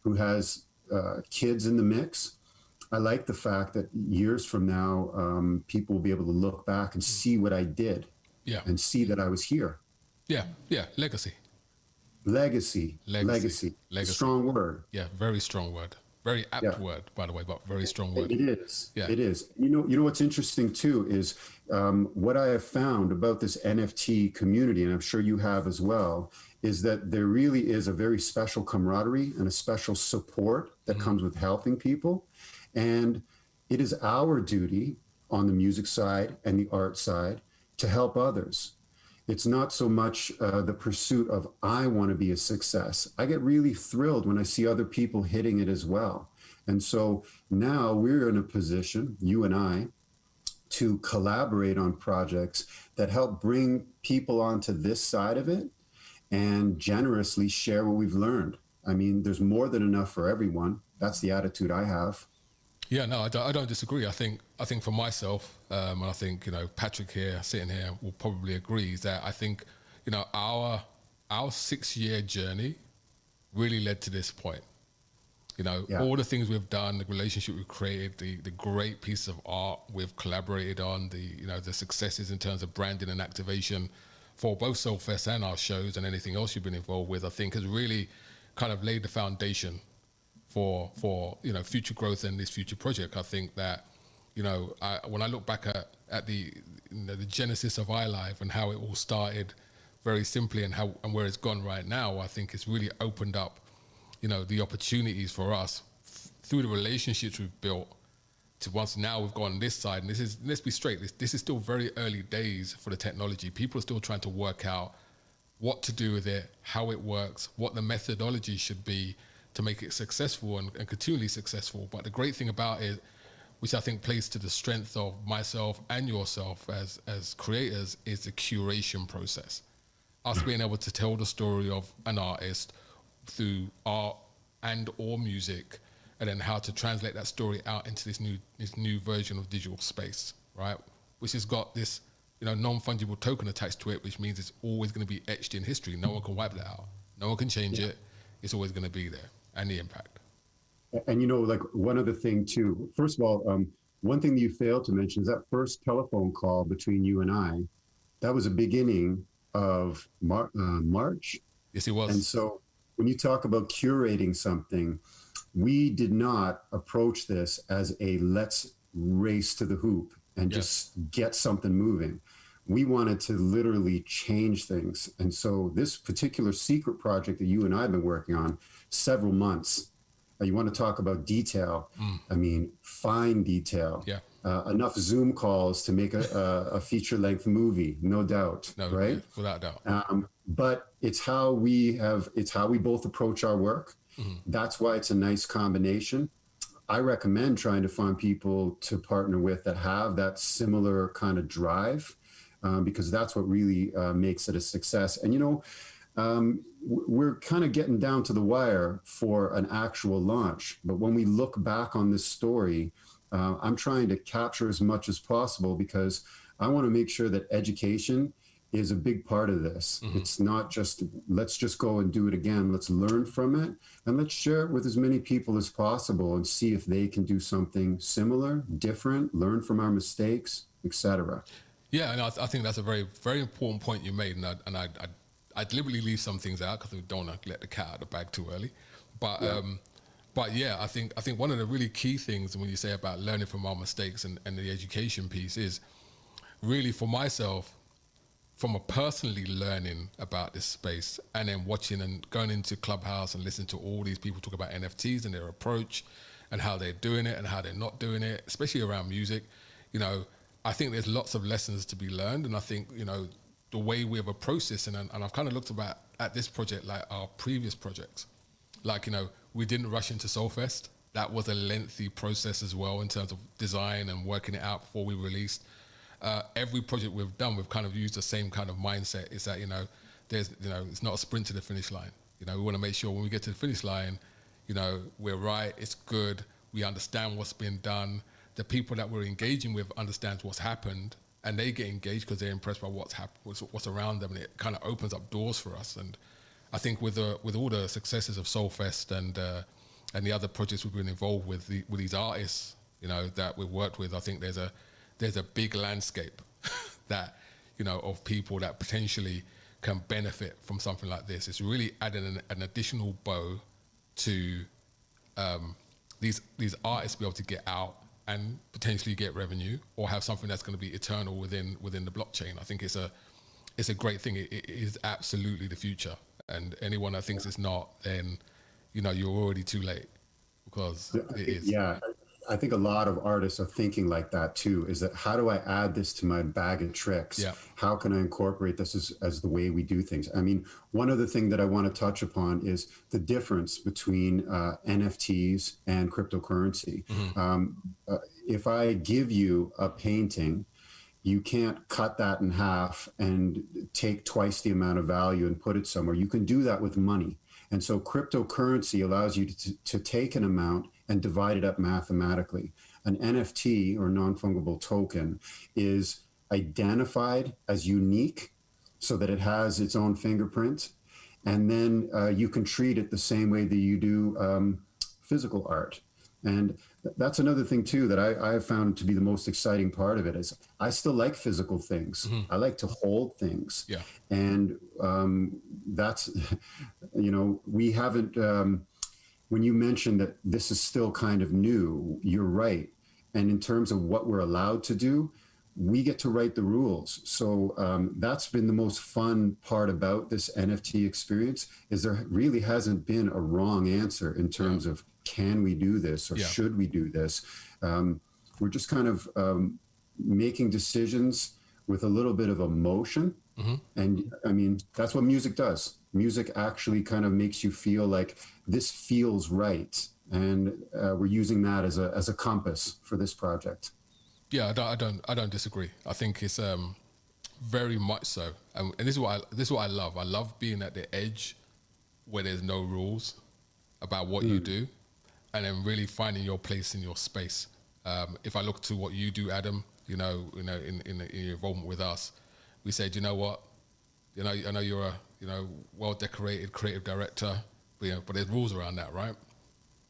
who has kids in the mix, I like the fact that years from now, people will be able to look back and see what I did, and see that I was here. Yeah, legacy. Legacy. Strong word. Yeah, very strong word. Very apt word, by the way, but very strong word. It is. Yeah. It is. You know what's interesting too is what I have found about this NFT community, and I'm sure you have as well, is that there really is a very special camaraderie and a special support that comes with helping people. And it is our duty on the music side and the art side to help others. It's not so much the pursuit of, I want to be a success. I get really thrilled when I see other people hitting it as well. And so now we're in a position, you and I, to collaborate on projects that help bring people onto this side of it and generously share what we've learned. I mean, there's more than enough for everyone. That's the attitude I have. Yeah, no, I don't disagree. I think for myself, and I think, you know, Patrick here, sitting here, will probably agree, is that I think, you know, our 6-year journey really led to this point. You know, all the things we've done, the relationship we've created, the great piece of art we've collaborated on, the successes in terms of branding and activation for both Soulfest and our shows and anything else you've been involved with, I think has really kind of laid the foundation for you know, future growth in this future project. I think that, you know, when I look back at the genesis of iLive and how it all started very simply and where it's gone right now, I think it's really opened up, you know, the opportunities for us through the relationships we've built to once now we've gone this side. And this is, let's be straight, this is still very early days for the technology. People are still trying to work out what to do with it, how it works, what the methodology should be to make it successful and continually successful. But the great thing about it, which I think plays to the strength of myself and yourself as creators, is the curation process. Us being able to tell the story of an artist through art and or music, and then how to translate that story out into this new version of digital space, right? Which has got this, you know, non-fungible token attached to it, which means it's always going to be etched in history. No one can wipe that out. No one can change it. It's always going to be there. And the impact. And, you know, like one other thing too, first of all, one thing that you failed to mention is that first telephone call between you and I, that was a beginning of March. Yes, it was. And so when you talk about curating something, we did not approach this as a let's race to the hoop and just get something moving. We wanted to literally change things. And so this particular secret project that you and I have been working on, several months, you want to talk about detail. I mean, fine detail. Enough Zoom calls to make a feature-length movie, no doubt, right? Without doubt. But it's how we both approach our work. That's why it's a nice combination. I recommend trying to find people to partner with that have that similar kind of drive. Because that's what really makes it a success. And, you know, we're kind of getting down to the wire for an actual launch. But when we look back on this story, I'm trying to capture as much as possible because I want to make sure that education is a big part of this. It's not just, let's just go and do it again. Let's learn from it and let's share it with as many people as possible and see if they can do something similar, different, learn from our mistakes, etc. Yeah, and I think that's a very, very important point you made, and I deliberately leave some things out because we don't want to let the cat out of the bag too early. But yeah, I think one of the really key things when you say about learning from our mistakes and the education piece is really for myself, from a personally learning about this space and then watching and going into Clubhouse and listening to all these people talk about NFTs and their approach and how they're doing it and how they're not doing it, especially around music, I think there's lots of lessons to be learned. And I think, the way we have approached this, and I've kind of looked at this project like our previous projects. Like, we didn't rush into Soulfest. That was a lengthy process as well in terms of design and working it out before we released. Every project we've done, we've kind of used the same kind of mindset. Is that, it's not a sprint to the finish line. We want to make sure when we get to the finish line, we're right, it's good, we understand what's been done. The people that we're engaging with understands what's happened, and they get engaged because they're impressed by what's around them, and it kind of opens up doors for us. And I think with all the successes of Soulfest and the other projects we've been involved with these artists, that we've worked with, I think there's a big landscape that, of people that potentially can benefit from something like this. It's really adding an additional bow to these artists be able to get out and potentially get revenue or have something that's going to be eternal within the blockchain. I think it's a great thing. It is absolutely the future. And anyone that thinks it's not, then, you're already too late, because it is. Yeah, I think a lot of artists are thinking like that too, is that how do I add this to my bag of tricks? Yeah. How can I incorporate this as the way we do things? I mean, one other thing that I want to touch upon is the difference between NFTs and cryptocurrency. Mm-hmm. If I give you a painting, you can't cut that in half and take twice the amount of value and put it somewhere. You can do that with money. And so cryptocurrency allows you to take an amount and divide it up mathematically. An NFT, or non-fungible token, is identified as unique so that it has its own fingerprint. And then you can treat it the same way that you do physical art. And that's another thing too that I have found to be the most exciting part of it is I still like physical things. Mm-hmm. I like to hold things. Yeah. And that's, we haven't, when you mentioned that this is still kind of new, you're right. And in terms of what we're allowed to do, we get to write the rules. So that's been the most fun part about this NFT experience, is there really hasn't been a wrong answer in terms of can we do this or should we do this? We're just kind of making decisions with a little bit of emotion. Mm-hmm. And I mean, that's what music does. Music actually kind of makes you feel like this feels right. And we're using that as a compass for this project. Yeah, I don't disagree. I think it's very much so, and this is what I love. I love being at the edge where there's no rules about what you do, and then really finding your place in your space. If I look to what you do, Adam, in your involvement with us, we said, you know what, I know you're a well-decorated creative director, but there's rules around that, right?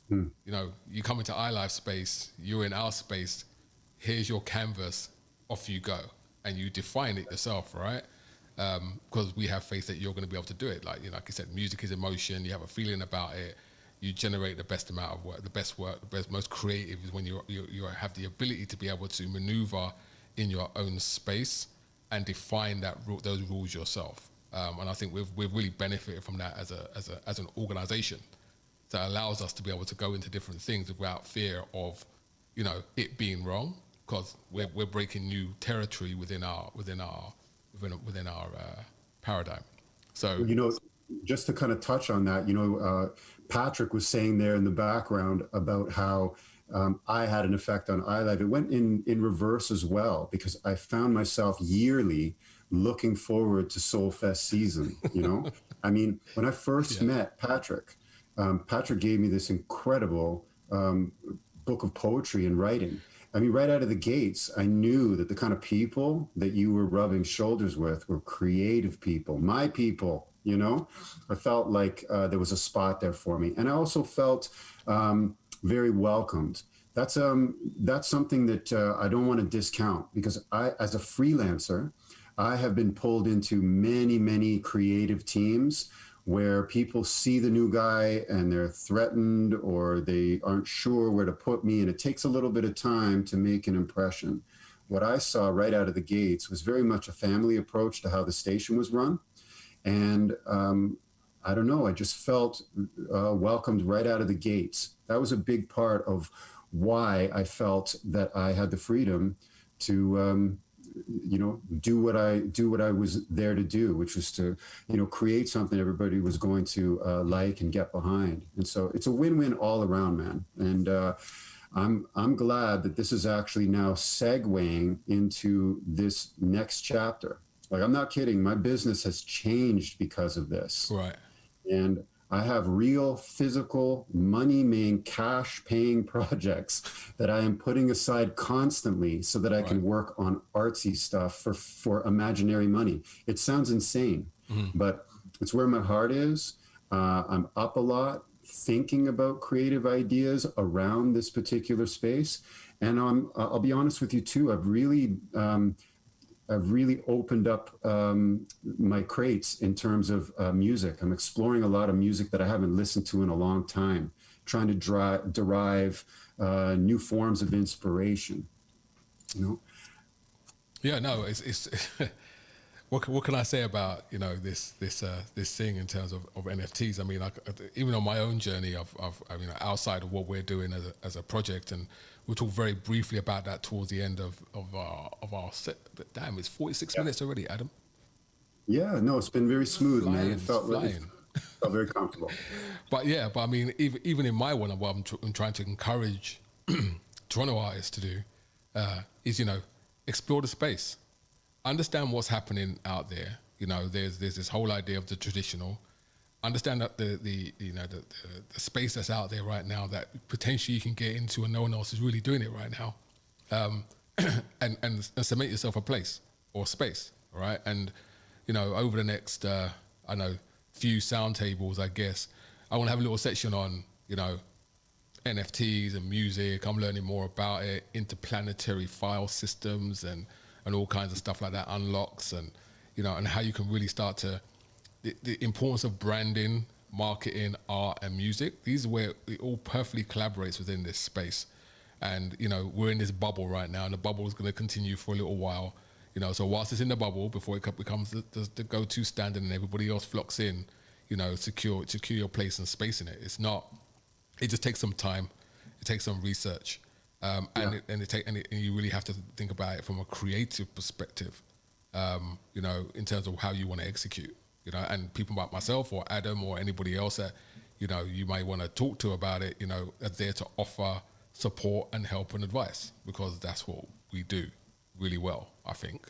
You come into iLive space, you're in our space. Here's your canvas, off you go. And you define it yourself, right? Because we have faith that you're going to be able to do it. Like I said, music is emotion. You have a feeling about it. You generate the best amount of work, the best, most creative is when you have the ability to be able to maneuver in your own space and define those rules yourself. And I think we've really benefited from that as an organization that allows us to be able to go into different things without fear of, it being wrong. Because we're breaking new territory within our paradigm. So just to kind of touch on that, Patrick was saying there in the background about how I had an effect on iLive. It went in reverse as well, because I found myself yearly looking forward to Soulfest season. I mean, when I first met Patrick, Patrick gave me this incredible book of poetry and writing. I mean, right out of the gates, I knew that the kind of people that you were rubbing shoulders with were creative people, my people, I felt like there was a spot there for me. And I also felt very welcomed. That's something that I don't want to discount, because as a freelancer, I have been pulled into many, many creative teams where people see the new guy and they're threatened, or they aren't sure where to put me. And it takes a little bit of time to make an impression. what I saw right out of the gates was very much a family approach to how the station was run. And I don't know, I just felt welcomed right out of the gates. That was a big part of why I felt that I had the freedom to, do what I was there to do, which was to, create something everybody was going to like and get behind. And so it's a win-win all around, man. And I'm glad that this is actually now segueing into this next chapter. Like, I'm not kidding. My business has changed because of this. Right. And I have real physical money-making, cash-paying projects that I am putting aside constantly so that I can work on artsy stuff for imaginary money. It sounds insane, but it's where my heart is. I'm up a lot thinking about creative ideas around this particular space. And I'll be honest with you too, I've really opened up my crates in terms of music. I'm exploring a lot of music that I haven't listened to in a long time, trying to derive new forms of inspiration. Yeah, no, it's what can I say about this thing in terms of NFTs? I mean, even on my own journey, I've outside of what we're doing as a project, and we'll talk very briefly about that towards the end of our set. But damn, it's 46 minutes already, Adam. Yeah, no, it's been very smooth, Flying, man. It felt very comfortable. But I mean, even in my one, what I'm trying to encourage Toronto artists to do is explore the space, understand what's happening out there. There's this whole idea of the traditional. Understand that the space that's out there right now that potentially you can get into and no one else is really doing it right now, and cement yourself a place or space, right? And over the next few sound tables, I guess I want to have a little section on NFTs and music. I'm learning more about it, interplanetary file systems and all kinds of stuff like that, unlocks and and how you can really start to. The importance of branding, marketing, art, and music. These are where it all perfectly collaborates within this space. And, we're in this bubble right now, and the bubble is going to continue for a little while. So whilst it's in the bubble, before it becomes the go-to standard and everybody else flocks in, secure your place and space in it. It just takes some time. It takes some research. And you really have to think about it from a creative perspective, in terms of how you want to execute. And people like myself or Adam or anybody else that, you might want to talk to about it, are there to offer support and help and advice, because that's what we do really well, I think,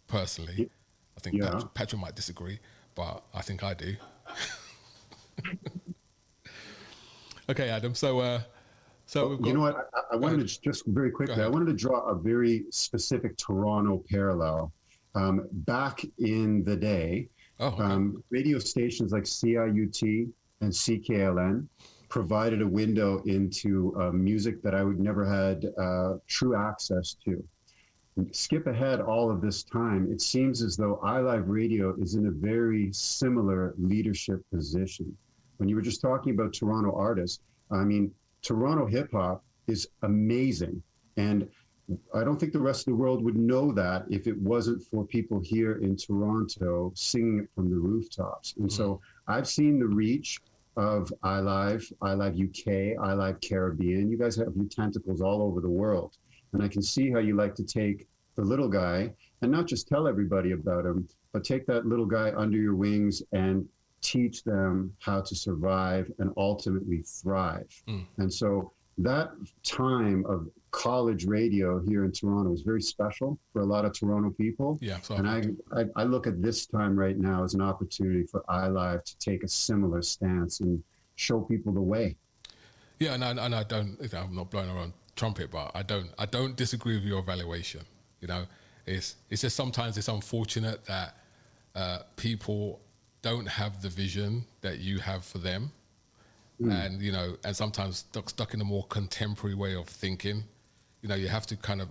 personally. I think Patrick might disagree, but I think I do. Okay, Adam. So we've got, you know what? I wanted to just very quickly, I wanted to draw a very specific Toronto parallel. Back in the day, radio stations like CIUT and CKLN provided a window into music that I would never had true access to. Skip ahead all of this time, it seems as though iLive Radio is in a very similar leadership position. When you were just talking about Toronto artists, I mean, Toronto hip hop is amazing. And I don't think the rest of the world would know that if it wasn't for people here in Toronto singing it from the rooftops. And so I've seen the reach of iLive UK, iLive Caribbean. You guys have your tentacles all over the world. And I can see how you like to take the little guy and not just tell everybody about him, but take that little guy under your wings and teach them how to survive and ultimately thrive. And so that time of college radio here in Toronto was very special for a lot of Toronto people. Yeah, and I look at this time right now as an opportunity for iLive to take a similar stance and show people the way. Yeah, and I don't. I'm not blowing around trumpet, but I don't disagree with your evaluation. It's just sometimes it's unfortunate that people don't have the vision that you have for them. And, and sometimes stuck in a more contemporary way of thinking, you have to kind of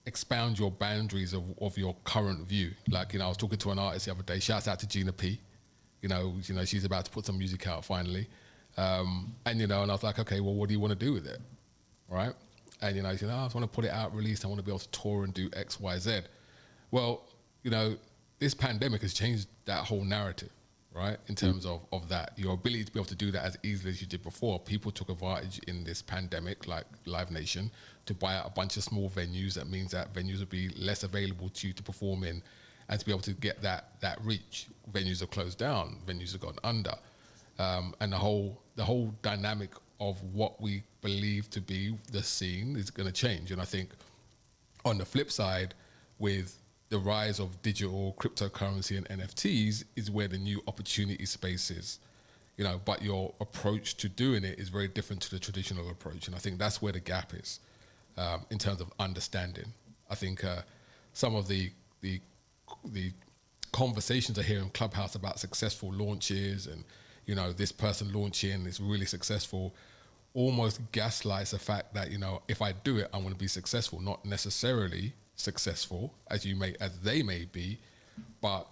expound your boundaries of your current view. Like, I was talking to an artist the other day, shouts out to Gina P, she's about to put some music out finally. And I was like, okay, well, what do you want to do with it? Right. And, you know, I just want to put it out, release, I want to be able to tour and do X, Y, Z. Well, you know, this pandemic has changed that whole narrative, right? In terms of that, your ability to be able to do that as easily as you did before. People took advantage in this pandemic, like Live Nation, to buy out a bunch of small venues. That means that venues will be less available to you to perform in, and to be able to get that reach. Venues have closed down, venues have gone under, and the whole dynamic of what we believe to be the scene is going to change. And I think on the flip side, with the rise of digital cryptocurrency and NFTs, is where the new opportunity space is, you know, but your approach to doing it is very different to the traditional approach. And I think that's where the gap is in terms of understanding. I think some of the conversations I hear in Clubhouse about successful launches and, you know, this person launching is really successful, almost gaslights the fact that, you know, if I do it, I'm going to be successful, not necessarily successful as they may be, but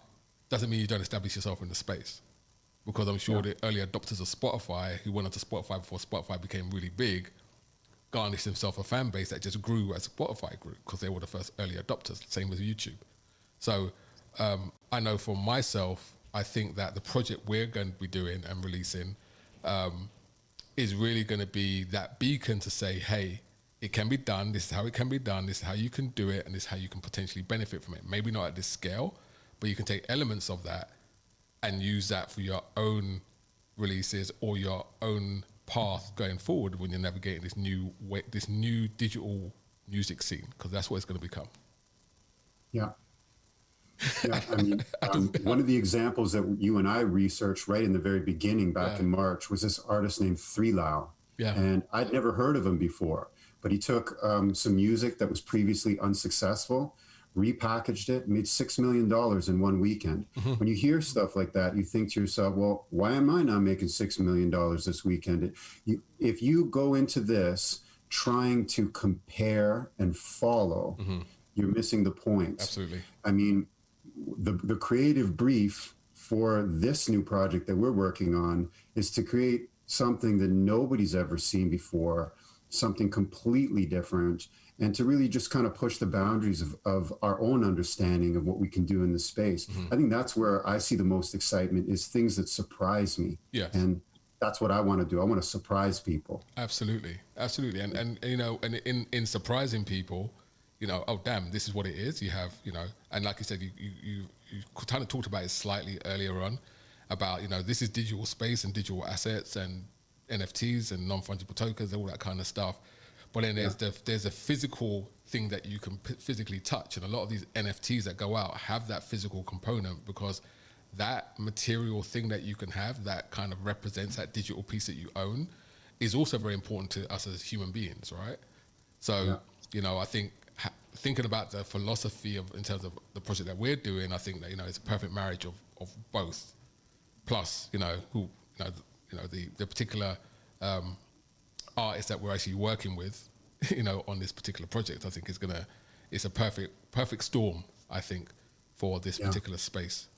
doesn't mean you don't establish yourself in the space. Because I'm sure the early adopters of Spotify, who went onto Spotify before Spotify became really big, garnished themselves a fan base that just grew as Spotify grew, because they were the first early adopters, same with YouTube. So I know for myself, I think that the project we're going to be doing and releasing is really going to be that beacon to say, hey, it can be done, this is how it can be done, this is how you can do it, and this is how you can potentially benefit from it. Maybe not at this scale, but you can take elements of that and use that for your own releases or your own path going forward when you're navigating this new digital music scene, because that's what it's going to become. Yeah. Yeah, I mean, one of the examples that you and I researched right in the very beginning back in March was this artist named 3Lau. Yeah. And I'd never heard of him before, but he took some music that was previously unsuccessful, repackaged it, made $6 million in one weekend. Mm-hmm. When you hear stuff like that, you think to yourself, well, why am I not making $6 million this weekend? If you go into this trying to compare and follow, you're missing the point. Absolutely. I mean, the creative brief for this new project that we're working on is to create something that nobody's ever seen before, something completely different, and to really just kind of push the boundaries of our own understanding of what we can do in this space. I think that's where I see the most excitement, is things that surprise me. Yes. And that's what I want to do. I want to surprise people. Absolutely. And you know, and in surprising people, you know, oh damn, this is what it is. You have, you know, and like you said, you kind of talked about it slightly earlier on about, you know, this is digital space and digital assets and NFTs and non-fungible tokens, all that kind of stuff. But then there's a physical thing that you can physically touch, and a lot of these NFTs that go out have that physical component, because that material thing that you can have that kind of represents that digital piece that you own is also very important to us as human beings, right? So, you know, I think thinking about the philosophy of, in terms of the project that we're doing, I think that, you know, it's a perfect marriage of both. Plus, you know, the particular artist that we're actually working with, you know, on this particular project, I think it's a perfect storm, I think, for this particular space.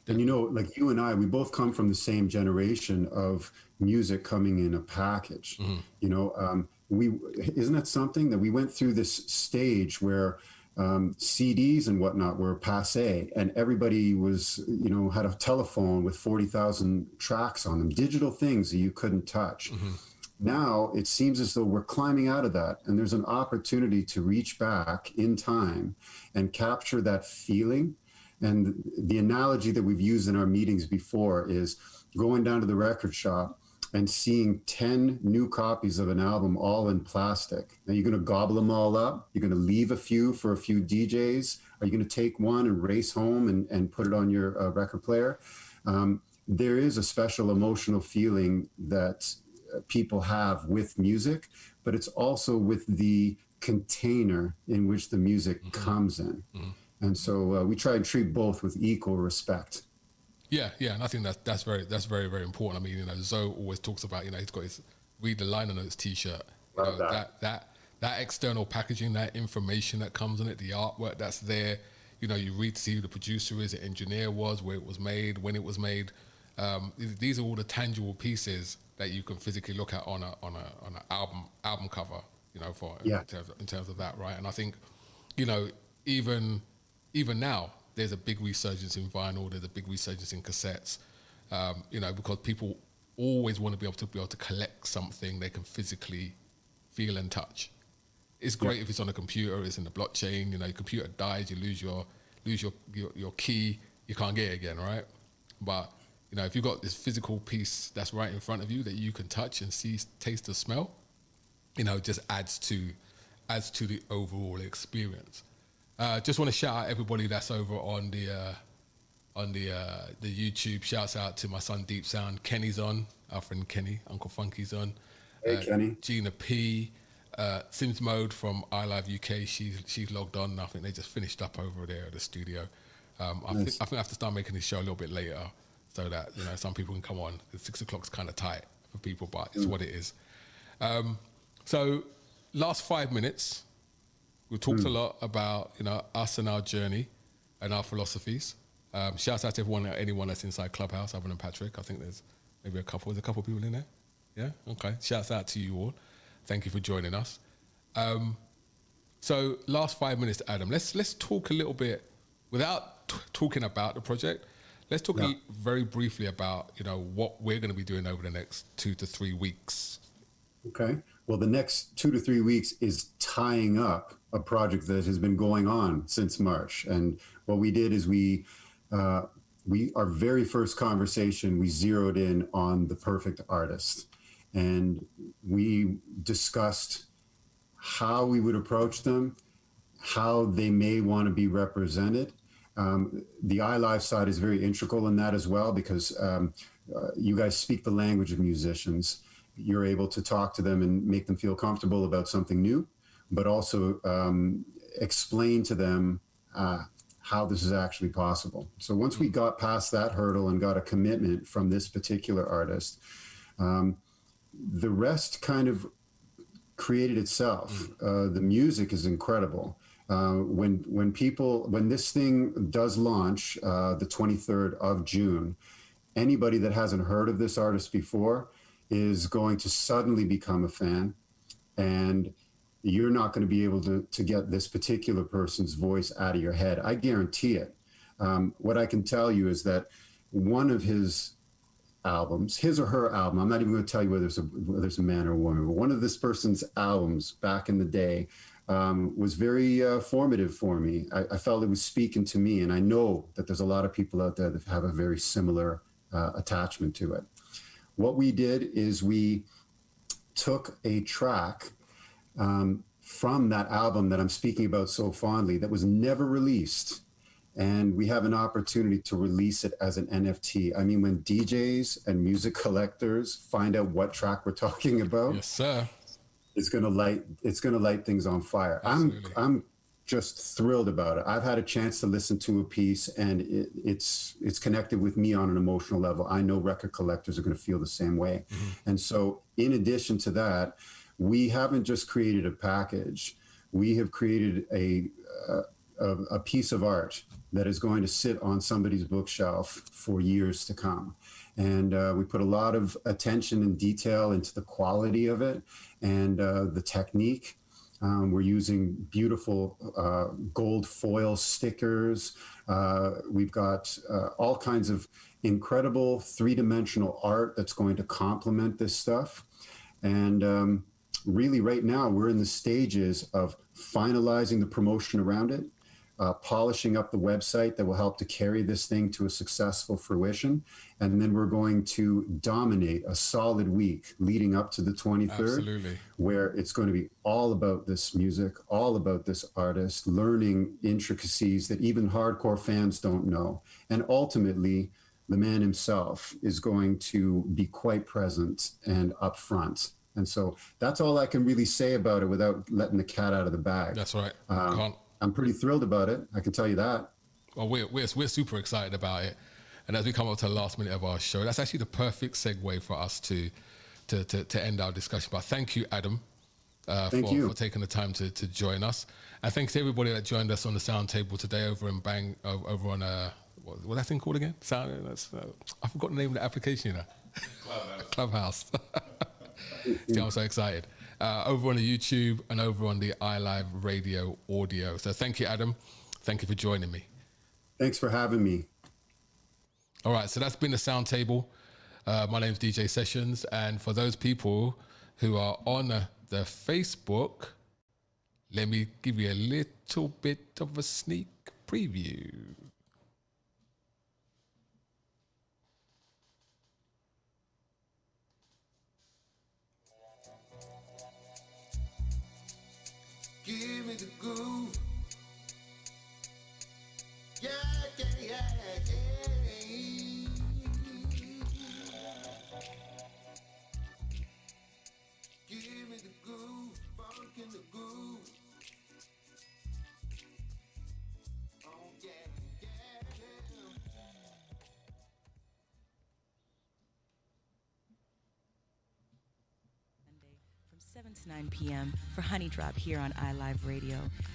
And, you know, like you and I, we both come from the same generation of music coming in a package. You know, isn't that something that we went through this stage where CDs and whatnot were passé, and everybody was, you know, had a telephone with 40,000 tracks on them, digital things that you couldn't touch. Now it seems as though we're climbing out of that, and there's an opportunity to reach back in time and capture that feeling. And the analogy that we've used in our meetings before is going down to the record shop and seeing 10 new copies of an album all in plastic. Are you going to gobble them all up? You're going to leave a few for a few DJs? Are you going to take one and race home and put it on your record player? There is a special emotional feeling that people have with music, but it's also with the container in which the music comes in. And so we try and treat both with equal respect. Yeah, and I think that's very, very important. I mean, you know, Zoe always talks about, you know, he's got his Read the Liner Notes T-shirt. You know, that external packaging, that information that comes in it, the artwork that's there. You know, you read to see who the producer is, the engineer was, where it was made, when it was made. These are all the tangible pieces that you can physically look at on an album cover. you know, for Yeah. in terms of that, right? And I think, you know, even now, there's a big resurgence in vinyl. There's a big resurgence in cassettes. You know, because people always want to be able to collect something they can physically feel and touch. It's great if it's on a computer, it's in the blockchain. You know, your computer dies, you lose your key, you can't get it again, right? But you know, if you've got this physical piece that's right in front of you that you can touch and see, taste, or smell, you know, just adds to the overall experience. Just want to shout out everybody that's over on the YouTube. Shouts out to my son Deep Sound. Kenny's on. Our friend Kenny, Uncle Funky's on. Hey, Kenny. Gina P. Sims Mode from iLive UK. She's logged on. I think they just finished up over there at the studio. I think I have to start making this show a little bit later so that, you know, some people can come on. 6 o'clock's kind of tight for people, but it's what it is. So last 5 minutes, we've talked a lot about, you know, us and our journey and our philosophies. Shouts out to anyone that's inside Clubhouse, other than Patrick. I think there's maybe a couple people in there. Yeah, okay. Shouts out to you all. Thank you for joining us. So last 5 minutes, Adam. Let's talk a little bit without talking about the project. Let's talk very briefly about, you know, what we're going to be doing over the next 2 to 3 weeks. Okay. Well, the next 2 to 3 weeks is tying up a project that has been going on since March. And what we did is our very first conversation, we zeroed in on the perfect artist. And we discussed how we would approach them, how they may want to be represented. The iLive side is very integral in that as well, because you guys speak the language of musicians. You're able to talk to them and make them feel comfortable about something new, but also explain to them how this is actually possible. So once we got past that hurdle and got a commitment from this particular artist, the rest kind of created itself. The music is incredible. When this thing does launch, the 23rd of June, anybody that hasn't heard of this artist before is going to suddenly become a fan, and you're not going to be able to get this particular person's voice out of your head. I guarantee it. What I can tell you is that one of his albums, his or her album, I'm not even going to tell you whether it's a man or a woman, but one of this person's albums back in the day was very formative for me. I felt it was speaking to me, and I know that there's a lot of people out there that have a very similar attachment to it. What we did is we took a track from that album that I'm speaking about so fondly that was never released, and we have an opportunity to release it as an NFT. I mean, when DJs and music collectors find out what track we're talking about, yes, sir, it's gonna light things on fire. Absolutely. I'm just thrilled about it. I've had a chance to listen to a piece, and it's connected with me on an emotional level. I know record collectors are going to feel the same way. And so in addition to that, we haven't just created a package. We have created a piece of art that is going to sit on somebody's bookshelf for years to come. And we put a lot of attention and detail into the quality of it and the technique. We're using beautiful gold foil stickers. We've got all kinds of incredible three-dimensional art that's going to complement this stuff. And really right now we're in the stages of finalizing the promotion around it, polishing up the website that will help to carry this thing to a successful fruition. And then we're going to dominate a solid week leading up to the 23rd, Absolutely. Where it's going to be all about this music, all about this artist, learning intricacies that even hardcore fans don't know. And ultimately, the man himself is going to be quite present and upfront. And so that's all I can really say about it without letting the cat out of the bag. That's right. I'm pretty thrilled about it. I can tell you that. Well, we're super excited about it. And as we come up to the last minute of our show, that's actually the perfect segue for us to end our discussion. But thank you, Adam, for taking the time to join us. And thanks to everybody that joined us on the sound table today over in Bang, over on, what's that thing called again? I forgot the name of the application, you know. Clubhouse. See, I'm so excited. over on the YouTube and over on the iLive radio audio. So thank you, Adam. Thank you for joining me. Thanks for having me. All right, so that's been the Sound Table. My name's DJ Sessions, and for those people who are on the Facebook, let me give you a little bit of a sneak preview. Give me the groove. Yeah, yeah, yeah, yeah. Give me the groove, funk in the groove. Oh yeah, yeah. Monday from 7 to 9 p.m. for Honey Drop here on iLive Radio.